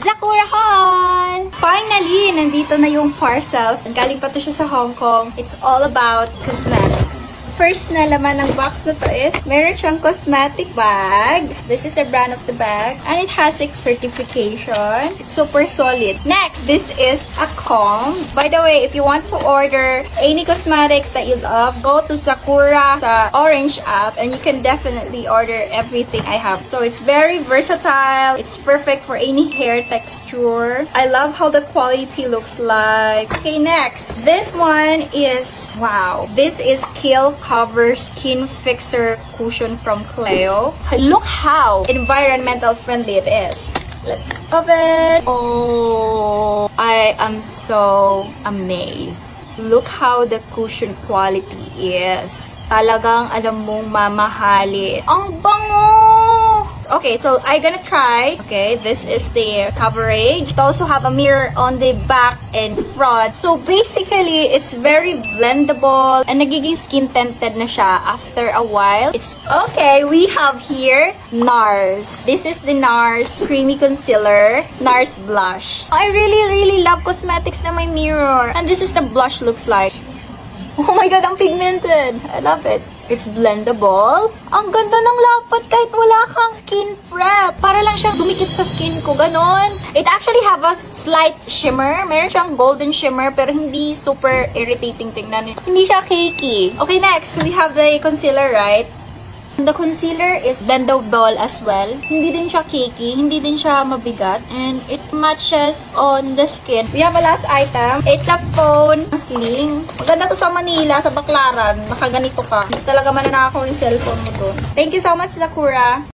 Sakura haul! Finally, nandito na yung parcel. Galing pa to siya sa Hong Kong. It's all about cosmetics. First na laman ng box na to is, meron siyang cosmetic bag. This is the brand of the bag. And it has a certification. It's super solid. Next, this is a comb. By the way, if you want to order any cosmetics that you love, go to Sakura, sa Orange app, and you can definitely order everything I have. So it's very versatile. It's perfect for any hair texture. I love how the quality looks like. Okay, next. This one is, wow. This is Kill Cover Skin Fixer Cushion from Cleo. Look how environmental friendly it is. Let's open. Oh, I am so amazed. Look how the cushion quality is. Talagang alam mong mamahalin. Ang bango! Okay, so I'm gonna try. Okay, this is the coverage. It also have a mirror on the back and front. So basically, it's very blendable and nagiging skin tinted na siya after a while. It's okay. We have here NARS. This is the NARS Creamy Concealer, NARS Blush. I really love cosmetics na may mirror. And this is the blush looks like. Oh my god, ang pigmented. I love it. It's blendable. Ang ganda ng lapat kahit wala kang skin prep. Para lang siyang dumikit sa skin ko, ganon. It actually have a slight shimmer. Meron siyang golden shimmer pero hindi super irritating tingnan. Hindi siya cakey. Okay, next, we have the concealer, right? The concealer is blendable as well. Hindi din siya cakey, hindi din siya mabigat, and it matches on the skin. We have a last item. It's a phone sling. Maganda to sa Manila, sa Baclaran. Nakaganito ka. Hindi talaga mananakaw yung cellphone mo doon. Thank you so much, Sakura.